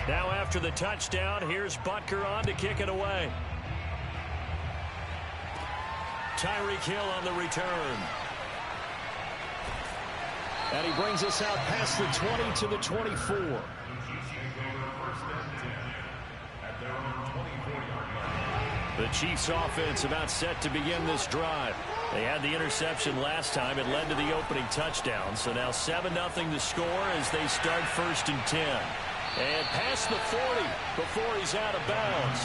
Now after the touchdown, here's Butker on to kick it away. Tyreek Hill on the return. And he brings us out past the 20 to the 24. The Chiefs offense about set to begin this drive. They had the interception last time. It led to the opening touchdown. So now 7-0 to score as they start 1st and 10. And past the 40 before he's out of bounds.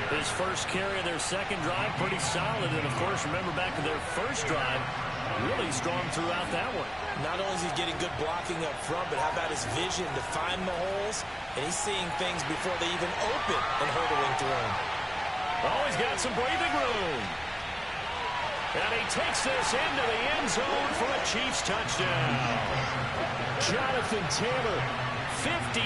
His first carry of their second drive, pretty solid. And, of course, remember back to their first drive, really strong throughout that one. Not only is he getting good blocking up front, but how about his vision to find the holes? And he's seeing things before they even open and hurdling through them. Oh, he's got some breathing room. And he takes this into the end zone for a Chiefs touchdown. Jonathan Taylor, 58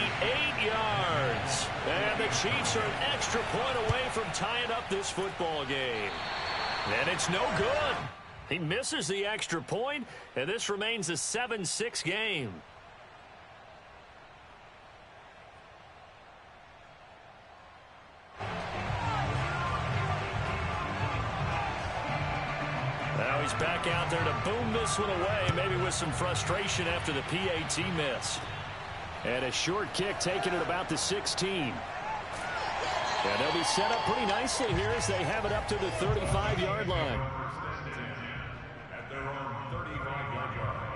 yards. And the Chiefs are an extra point away from tying up this football game. And it's no good. He misses the extra point, and this remains a 7-6 game. Now he's back out there to boom this one away, maybe with some frustration after the PAT miss. And a short kick taken at about the 16. And they'll be set up pretty nicely here as they have it up to the 35-yard line. At their own 35-yard line.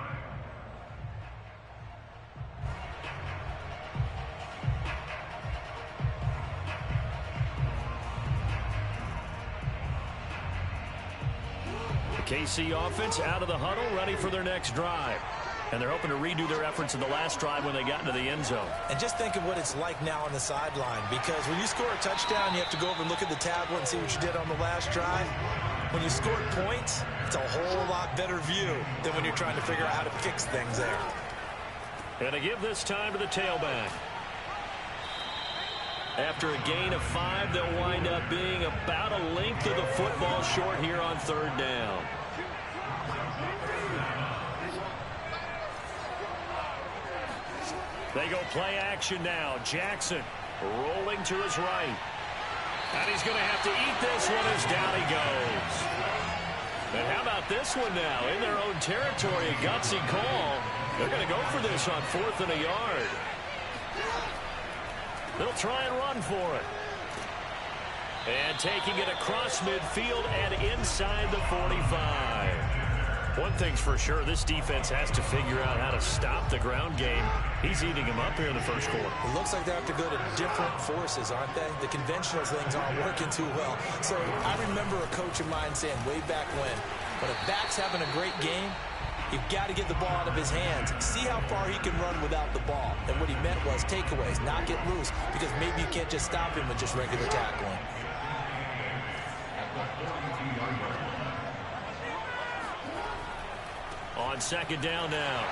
KC offense out of the huddle, ready for their next drive. And they're hoping to redo their efforts in the last drive when they got into the end zone. And just think of what it's like now on the sideline, because when you score a touchdown, you have to go over and look at the tablet and see what you did on the last drive. When you scored points, it's a whole lot better view than when you're trying to figure out how to fix things there. And to give this time to the tailback. After a gain of 5, they'll wind up being about a length of the football short here on 3rd down. They go play action now. Jackson rolling to his right. And he's going to have to eat this one as down he goes. And how about this one now? In their own territory, a gutsy call. They're going to go for this on 4th and a yard. They'll try and run for it. And taking it across midfield and inside the 45. One thing's for sure, this defense has to figure out how to stop the ground game. He's eating him up here in the first quarter. It looks like they have to go to different forces, aren't they? The conventional things aren't working too well. So I remember a coach of mine saying way back when a back's having a great game, you've got to get the ball out of his hands. See how far he can run without the ball. And what he meant was takeaways, not get loose, because maybe you can't just stop him with just regular tackling. On 2nd down now,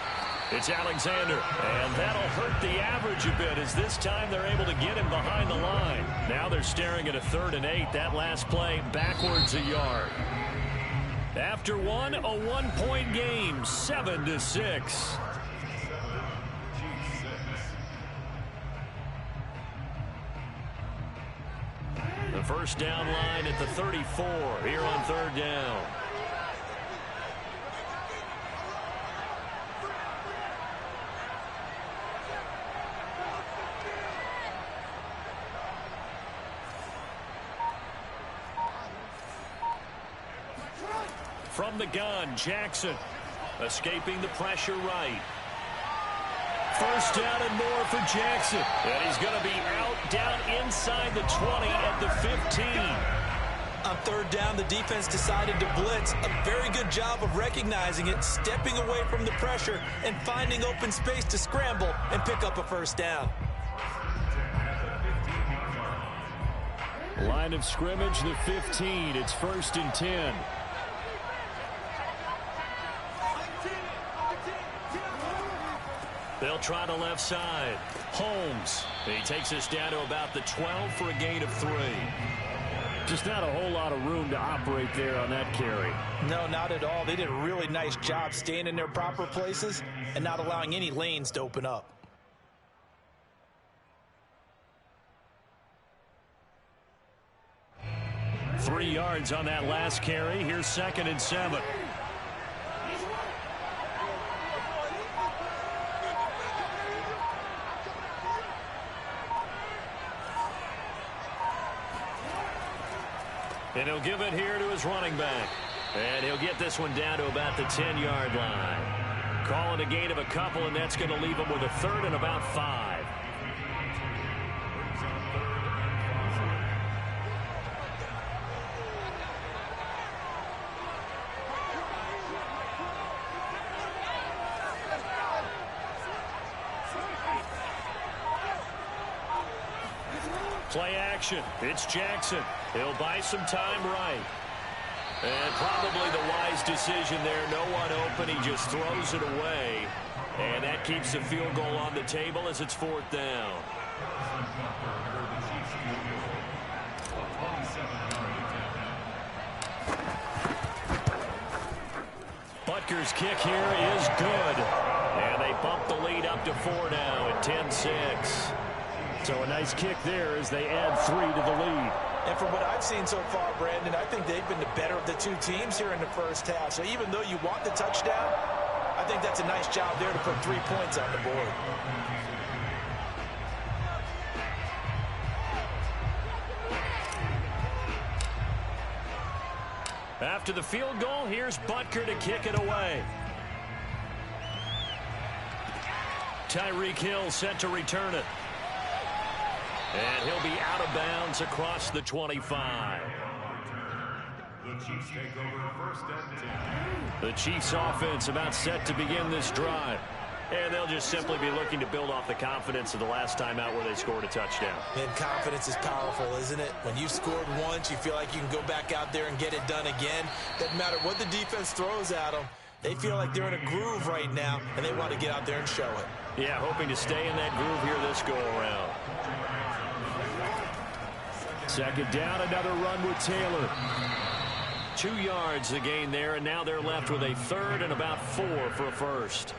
it's Alexander, and that'll hurt the average a bit as this time they're able to get him behind the line. Now they're staring at a 3rd and 8. That last play backwards a yard. After one, a 1-point game, 7-6. The first down line at the 34 here on 3rd down. From the gun, Jackson escaping the pressure right. First down and more for Jackson. And he's going to be out down inside the 20 at the 15. On 3rd down, the defense decided to blitz. A very good job of recognizing it, stepping away from the pressure, and finding open space to scramble and pick up a first down. Line of scrimmage, the 15. It's 1st and 10. They'll try the left side. Holmes. He takes us down to about the 12 for a gain of 3. Just not a whole lot of room to operate there on that carry. No, not at all. They did a really nice job staying in their proper places and not allowing any lanes to open up. 3 yards on that last carry. Here's 2nd and 7. And he'll give it here to his running back. And he'll get this one down to about the 10-yard line. Calling a gain of a couple, and that's going to leave him with a 3rd and about 5. Play action. It's Jackson. He'll buy some time right. And probably the wise decision there. No one open. He just throws it away. And that keeps the field goal on the table as it's 4th down. Butker's kick here is good. And they bump the lead up to 4 now at 10-6. So a nice kick there as they add 3 to the lead. And from what I've seen so far, Brandon, I think they've been the better of the two teams here in the first half. So even though you want the touchdown, I think that's a nice job there to put 3 points on the board. After the field goal, here's Butker to kick it away. Tyreek Hill set to return it. And he'll be out of bounds across the 25. The Chiefs take over 1st and 10. The Chiefs offense about set to begin this drive. And they'll just simply be looking to build off the confidence of the last time out where they scored a touchdown. And confidence is powerful, isn't it? When you scored once, you feel like you can go back out there and get it done again. Doesn't matter what the defense throws at them. They feel like they're in a groove right now, and they want to get out there and show it. Yeah, hoping to stay in that groove here this go-around. 2nd down, another run with Taylor. 2 yards the gain there, and now they're left with a 3rd and about 4 for a 1st.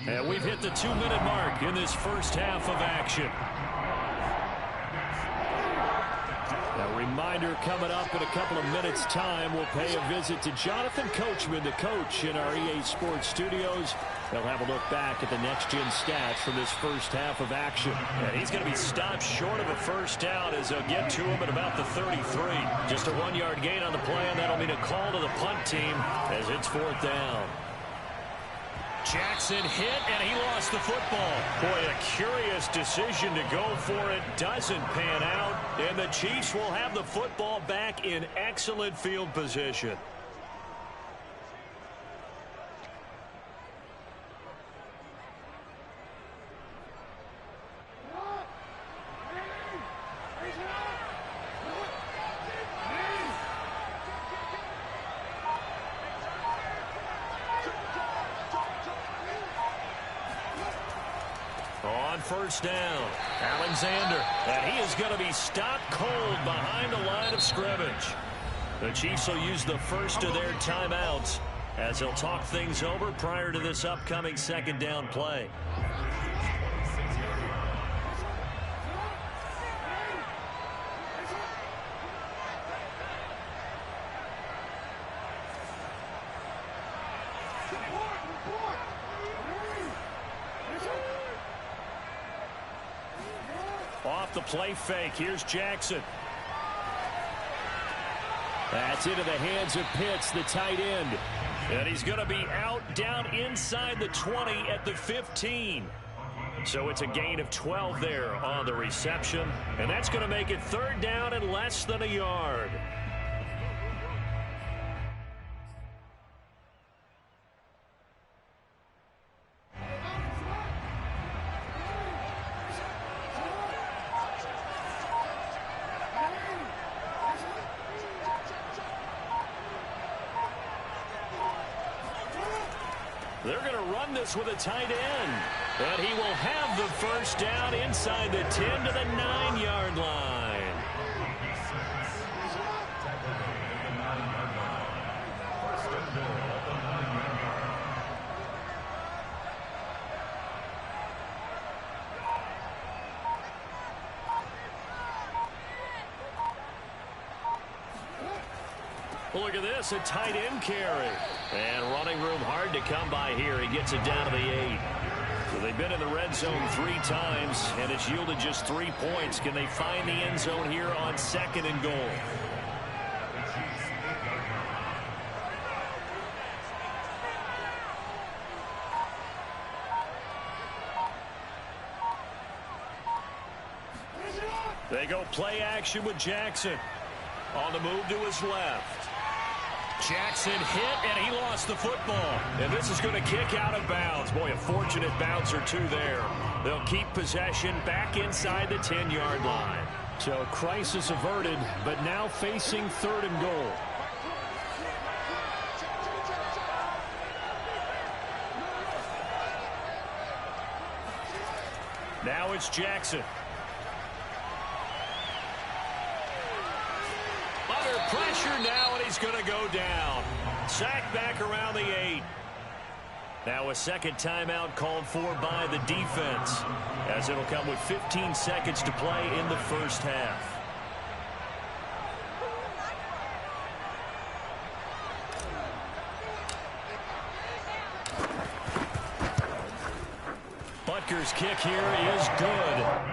And we've hit the 2-minute mark in this first half of action. A reminder coming up in a couple of minutes' time. We'll pay a visit to Jonathan Coachman, the coach in our EA Sports studios. They'll have a look back at the next-gen stats from this first half of action. And he's going to be stopped short of a 1st down as they'll get to him at about the 33. Just a 1-yard gain on the play, and that'll mean a call to the punt team as it's 4th down. Jackson hit, and he lost the football. Boy, a curious decision to go for it. Doesn't pan out, and the Chiefs will have the football back in excellent field position. On 1st down, Alexander, and he is going to be stopped cold behind the line of scrimmage. The Chiefs will use the first of their timeouts as they'll talk things over prior to this upcoming 2nd down play. Off the play fake, here's Jackson. That's into the hands of Pitts, the tight end. And he's going to be out down inside the 20 at the 15. So it's a gain of 12 there on the reception. And that's going to make it 3rd down and less than a yard. They're going to run this with a tight end. And he will have the 1st down inside the 10 to the 9-yard line. Look at this, a tight end carry. And running room hard to come by here. He gets it down to the 8. So they've been in the red zone 3 times, and it's yielded just 3 points. Can they find the end zone here on 2nd and goal? They go play action with Jackson. On the move to his left. Jackson hit, and he lost the football. And this is going to kick out of bounds. Boy, a fortunate bounce or two there. They'll keep possession back inside the 10-yard line. So crisis averted, but now facing 3rd and goal. Now it's Jackson. Under pressure now, and he's going to go down. Sacked back around the 8. Now a second timeout called for by the defense, as it'll come with 15 seconds to play in the first half. Butker's kick here is good.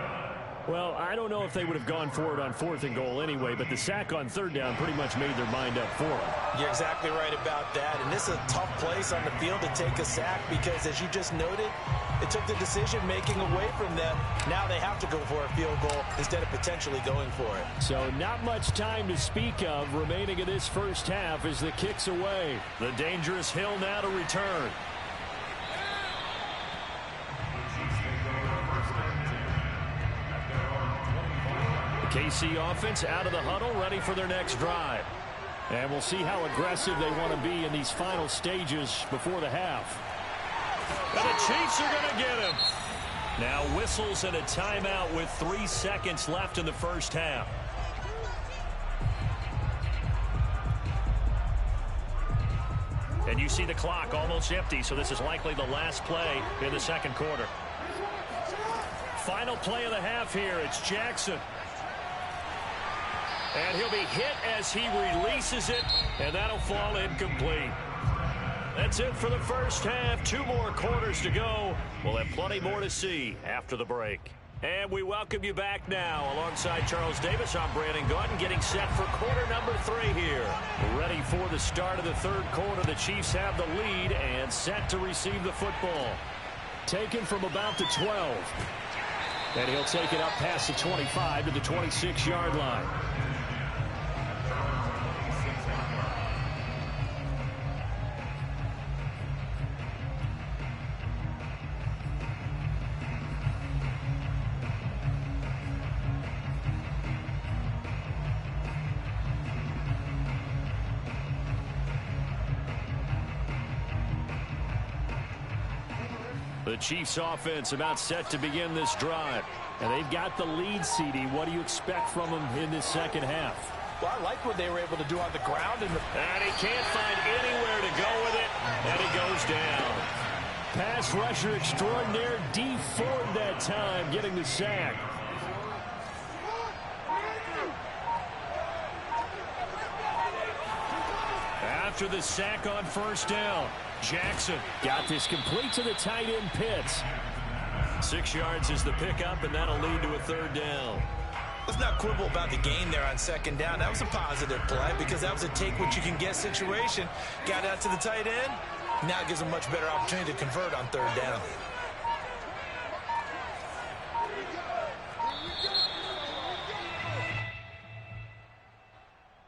Well, I don't know if they would have gone for it on 4th and goal anyway, but the sack on 3rd down pretty much made their mind up for it. You're exactly right about that, and this is a tough place on the field to take a sack because, as you just noted, it took the decision-making away from them. Now they have to go for a field goal instead of potentially going for it. So not much time to speak of remaining in this first half as the kick's away. The dangerous Hill now to return. KC offense out of the huddle, ready for their next drive. And we'll see how aggressive they want to be in these final stages before the half. And the Chiefs are going to get him. Now whistles and a timeout with 3 seconds left in the first half. And you see the clock almost empty, so this is likely the last play in the second quarter. Final play of the half here. It's Jackson. And he'll be hit as he releases it, and that'll fall incomplete. That's it for the first half. 2 more quarters to go. We'll have plenty more to see after the break. And we welcome you back now. Alongside Charles Davis, I'm Brandon Gordon, getting set for quarter number 3 here. Ready for the start of the third quarter. The Chiefs have the lead and set to receive the football. Taken from about the 12. And he'll take it up past the 25 to the 26-yard line. The Chiefs offense about set to begin this drive. And they've got the lead, CD. What do you expect from them in this second half? Well, I like what they were able to do on the ground. And he can't find anywhere to go with it. And he goes down. Pass rusher extraordinaire. D Ford that time getting the sack. After the sack on first down, Jackson got this complete to the tight end Pitts. 6 yards is the pickup, and that'll lead to a third down. Let's not quibble about the gain there on second down. That was a positive play because that was a take-what-you-can-get situation. Got out to the tight end. Now it gives them a much better opportunity to convert on third down.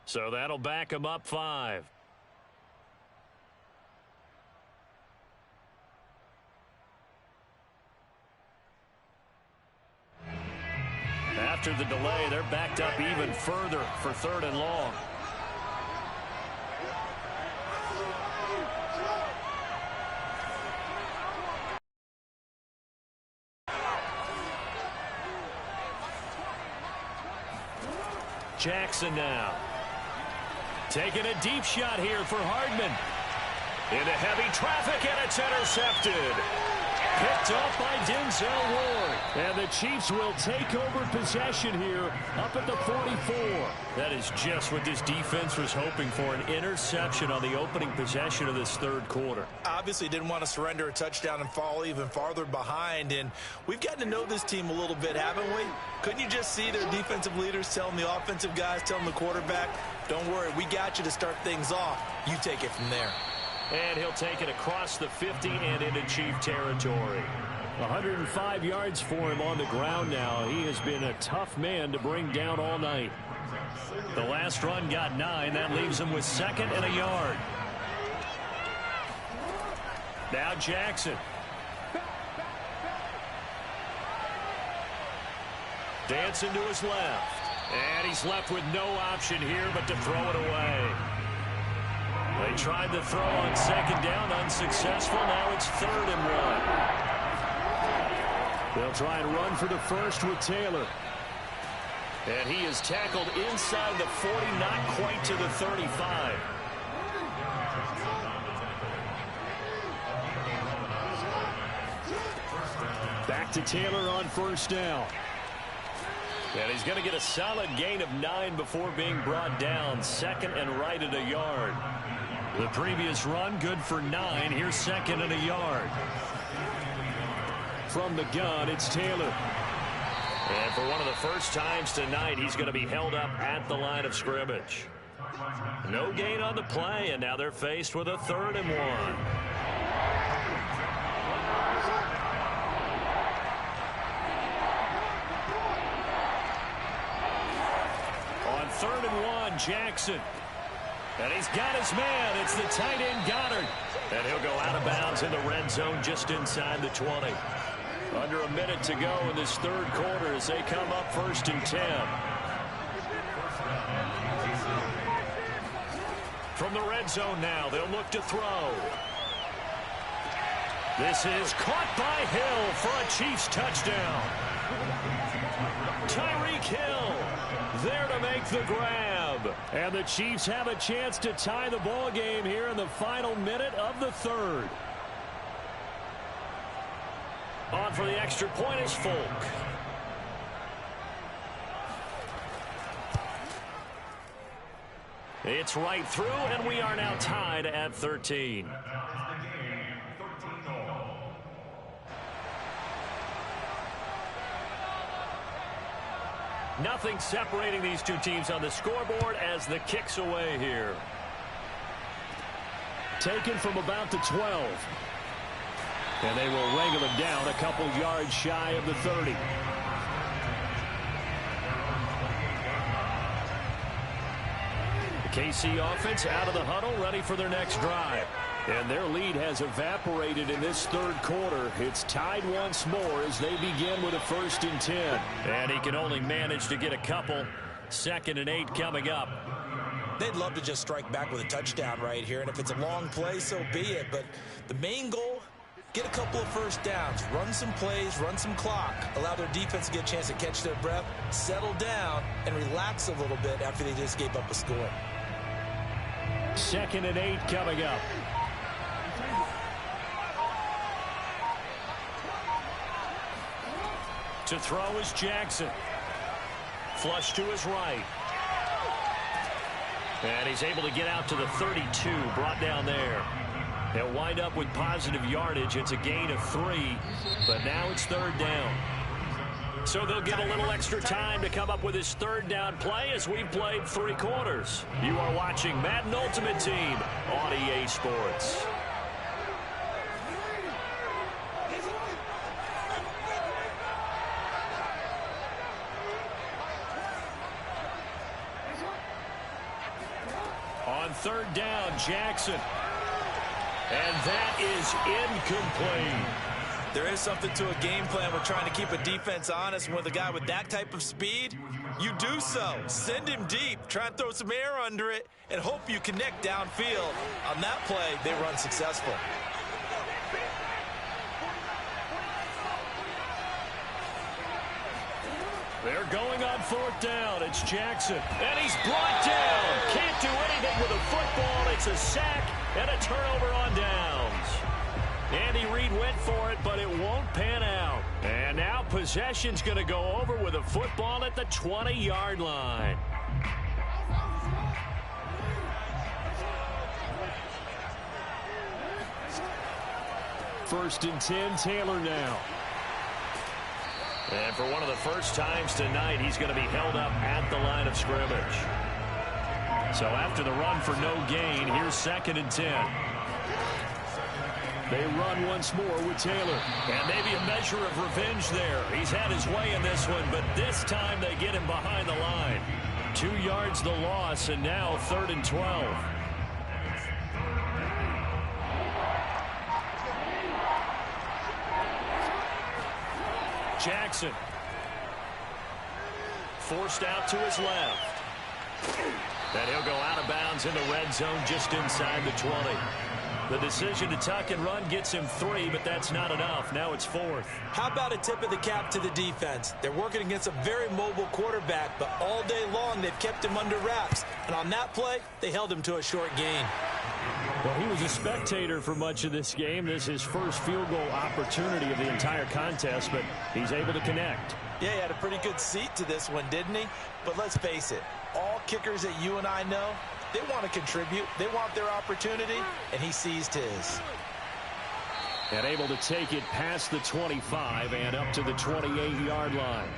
So that'll back them up 5. After the delay, they're backed up even further for 3rd and long. Jackson now. Taking a deep shot here for Hardman. Into heavy traffic, and it's intercepted. Picked off by Denzel Ward. And the Chiefs will take over possession here up at the 44. That is just what this defense was hoping for, an interception on the opening possession of this third quarter. Obviously didn't want to surrender a touchdown and fall even farther behind. And we've gotten to know this team a little bit, haven't we? Couldn't you just see their defensive leaders telling the offensive guys, telling the quarterback, don't worry, we got you to start things off. You take it from there. And he'll take it across the 50 and into Chief territory. 105 yards for him on the ground now. He has been a tough man to bring down all night. The last run got 9. That leaves him with 2nd and a yard. Now Jackson. Dancing to his left. And he's left with no option here but to throw it away. They tried the throw on 2nd down, unsuccessful. Now it's 3rd and 1. They'll try and run for the first with Taylor. And he is tackled inside the 40, not quite to the 35. Back to Taylor on 1st down. And he's going to get a solid gain of 9 before being brought down. 2nd and right at a yard. The previous run good for 9. Here's 2nd and a yard. From the gun, it's Taylor. And for one of the first times tonight, he's going to be held up at the line of scrimmage. No gain on the play, and now they're faced with a 3rd and 1. On 3rd and 1, Jackson. And he's got his man. It's the tight end, Goddard. And he'll go out of bounds in the red zone just inside the 20. Under a minute to go in this third quarter as they come up 1st and 10. From the red zone now, they'll look to throw. This is caught by Hill for a Chiefs touchdown. Tyreek Hill there to make the grab. And the Chiefs have a chance to tie the ball game here in the final minute of the third. On for the extra point is Folk. It's right through, and we are now tied at 13. Nothing separating these two teams on the scoreboard as the kick's away here. Taken from about the 12. And they will wrangle him down a couple yards shy of the 30. The KC offense out of the huddle, ready for their next drive. And their lead has evaporated in this third quarter. It's tied once more as they begin with a 1st and 10. And he can only manage to get a couple. 2nd and 8 coming up. They'd love to just strike back with a touchdown right here. And if it's a long play, so be it. But the main goal, get a couple of first downs, run some plays, run some clock, allow their defense to get a chance to catch their breath, settle down, and relax a little bit after they just gave up a score. 2nd and 8 coming up. To throw is Jackson. Flush to his right. And he's able to get out to the 32, brought down there. They'll wind up with positive yardage. It's a gain of 3, but now it's 3rd down. So they'll get a little extra time to come up with his 3rd down play as we've played 3 quarters. You are watching Madden Ultimate Team on EA Sports. On 3rd down, Jackson. And that is incomplete. There is something to a game plan with trying to keep a defense honest. With a guy with that type of speed, you do so. Send him deep, try and throw some air under it, and hope you connect downfield. On that play, they run successful. They're going on 4th down. It's Jackson. And he's brought down. Can't do anything with a football. It's a sack and a turnover on downs. Andy Reid went for it, but it won't pan out. And now possession's going to go over with a football at the 20-yard line. First and 10, Taylor now. And for one of the first times tonight, he's going to be held up at the line of scrimmage. So after the run for no gain, here's second and 10. They run once more with Taylor. And maybe a measure of revenge there. He's had his way in this one, but this time they get him behind the line. 2 yards the loss, and now third and 12. Jackson. Forced out to his left. And he'll go out of bounds in the red zone just inside the 20. The decision to tuck and run gets him 3, but that's not enough. Now it's 4th. How about a tip of the cap to the defense? They're working against a very mobile quarterback, but all day long they've kept him under wraps. And on that play, they held him to a short gain. Well, he was a spectator for much of this game. This is his first field goal opportunity of the entire contest, but he's able to connect. Yeah, he had a pretty good seat to this one, didn't he? But let's face it, all kickers that you and I know, they want to contribute. They want their opportunity, and he seized his. And able to take it past the 25 and up to the 28-yard line.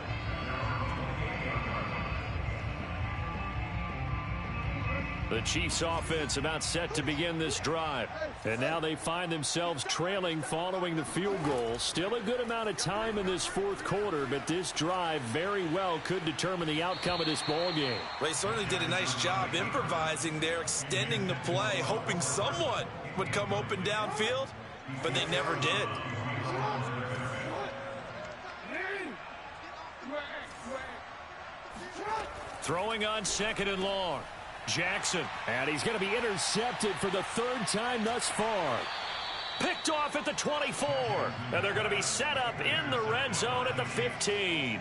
The Chiefs offense about set to begin this drive. And now they find themselves trailing following the field goal. Still a good amount of time in this fourth quarter, but this drive very well could determine the outcome of this ball game. Well, they certainly did a nice job improvising there, extending the play, hoping someone would come open downfield, but they never did. Throwing on second and long. Jackson, and he's going to be intercepted for the third time thus far. Picked off at the 24, and they're going to be set up in the red zone at the 15.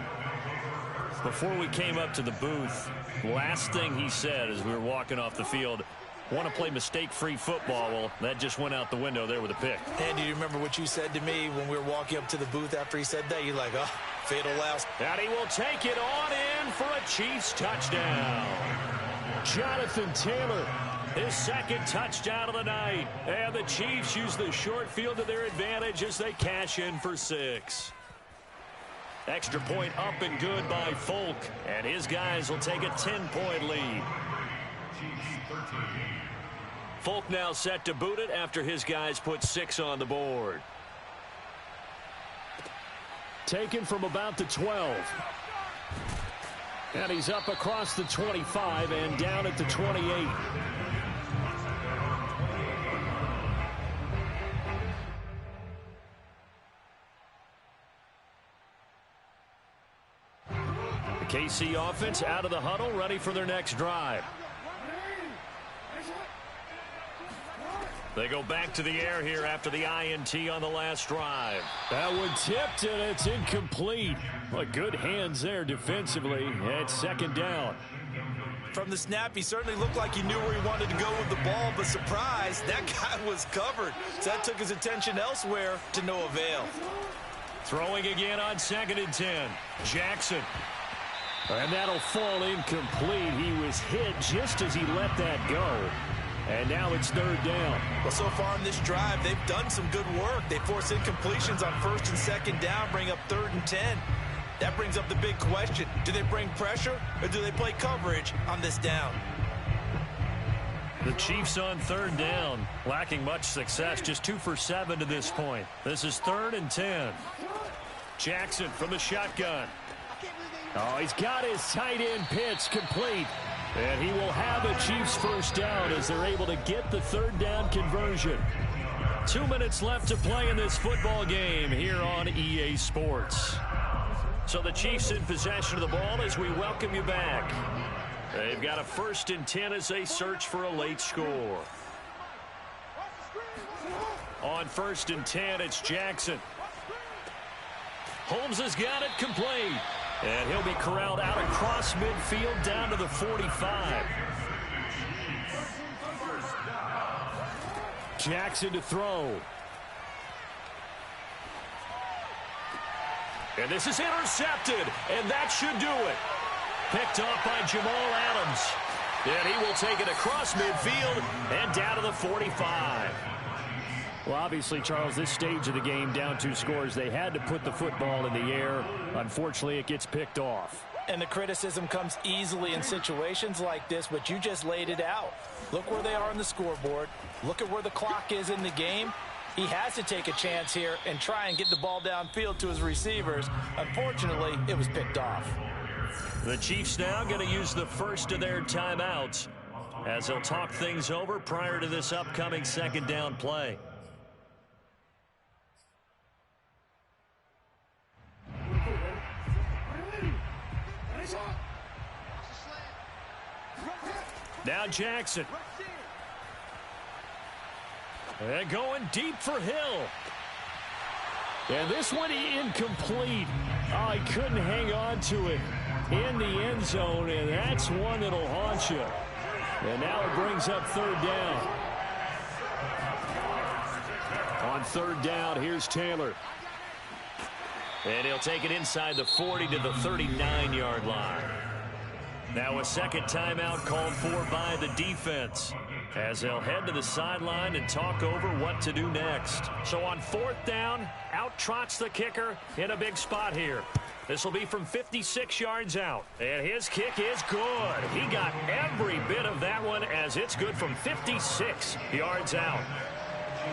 Before we came up to the booth, last thing he said as we were walking off the field, want to play mistake-free football. Well, that just went out the window there with a pick. And do you remember what you said to me when we were walking up to the booth after he said that? You're like, oh, fatal last. And he will take it on in for a Chiefs touchdown. Jonathan Taylor, his second touchdown of the night. And the Chiefs use the short field to their advantage as they cash in for 6. Extra point up and good by Folk. And his guys will take a 10-point lead. Folk now set to boot it after his guys put 6 on the board. Taken from about the 12. And he's up across the 25 and down at the 28. The KC offense out of the huddle, ready for their next drive. They go back to the air here after the INT on the last drive. That one tipped, and it's incomplete. Well, good hands there defensively at second down. From the snap, he certainly looked like he knew where he wanted to go with the ball, but surprise, that guy was covered. So that took his attention elsewhere to no avail. Throwing again on second and 10. Jackson. And that'll fall incomplete. He was hit just as he let that go. And now it's third down. Well, so far in this drive, they've done some good work. They force incompletions on first and second down, bring up third and 10. That brings up the big question. Do they bring pressure or do they play coverage on this down? The Chiefs on third down, lacking much success, just 2 for 7 to this point. This is third and 10. Jackson from the shotgun. Oh, he's got his tight end pitch complete. And he will have a Chiefs first down as they're able to get the third down conversion. 2 minutes left to play in this football game here on EA Sports. So the Chiefs in possession of the ball as we welcome you back. They've got a first and 10 as they search for a late score. On first and 10, it's Jackson. Holmes has got it complete. And he'll be corralled out across midfield down to the 45. Jackson to throw. And this is intercepted, and that should do it. Picked off by Jamal Adams. And he will take it across midfield and down to the 45. Well, obviously, Charles, this stage of the game, down 2 scores, they had to put the football in the air. Unfortunately, it gets picked off. And the criticism comes easily in situations like this, but you just laid it out. Look where they are on the scoreboard. Look at where the clock is in the game. He has to take a chance here and try and get the ball downfield to his receivers. Unfortunately, it was picked off. The Chiefs now going to use the first of their timeouts as they'll talk things over prior to this upcoming second down play. Now Jackson. And going deep for Hill. And this one incomplete. Oh, he couldn't hang on to it in the end zone, and that's one that'll haunt you. And now it brings up third down. On third down, here's Taylor. And he'll take it inside the 40 to the 39-yard line. Now a second timeout called for by the defense as they'll head to the sideline and talk over what to do next. So on fourth down, out trots the kicker in a big spot here. This will be from 56 yards out. And his kick is good. He got every bit of that one as it's good from 56 yards out.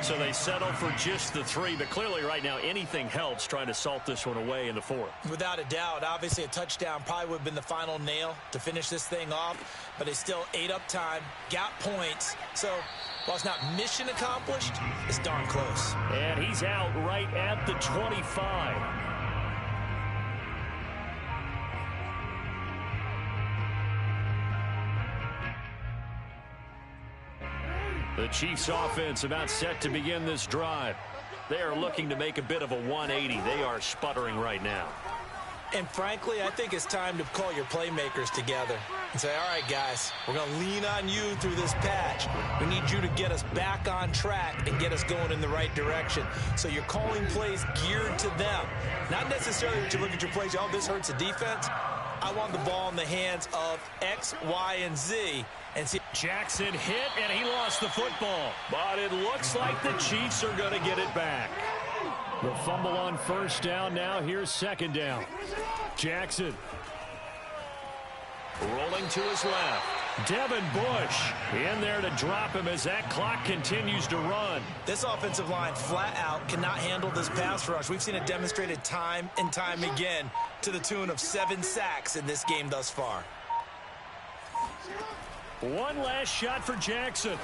So they settle for just the 3, but clearly right now anything helps trying to salt this one away in the 4th. Without a doubt, obviously a touchdown probably would have been the final nail to finish this thing off, but they still ate up time, got points. So while it's not mission accomplished, it's darn close. And he's out right at the 25. The Chiefs offense about set to begin this drive. They are looking to make a bit of a 180. They are sputtering right now. And frankly, I think it's time to call your playmakers together and say, all right, guys, we're going to lean on you through this patch. We need you to get us back on track and get us going in the right direction. So you're calling plays geared to them. Not necessarily that you look at your plays, oh, this hurts the defense. I want the ball in the hands of X, Y, and Z. And see, Jackson hit, and he lost the football. But it looks like the Chiefs are going to get it back. The fumble on first down. Now here's second down. Jackson. Rolling to his left. Devin Bush in there to drop him as that clock continues to run. This offensive line flat out cannot handle this pass rush. We've seen it demonstrated time and time again to the tune of 7 sacks in this game thus far. One last shot for Jackson.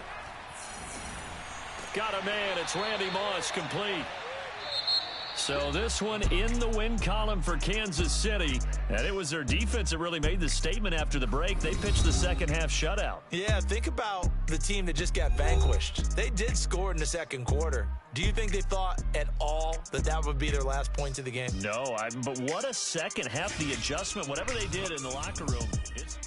Got a man. It's Randy Moss, complete. So this one in the win column for Kansas City. And it was their defense that really made the statement after the break. They pitched the second half shutout. Yeah, think about the team that just got vanquished. They did score in the second quarter. Do you think they thought at all that that would be their last points of the game? No, but what a second half, the adjustment, whatever they did in the locker room. It's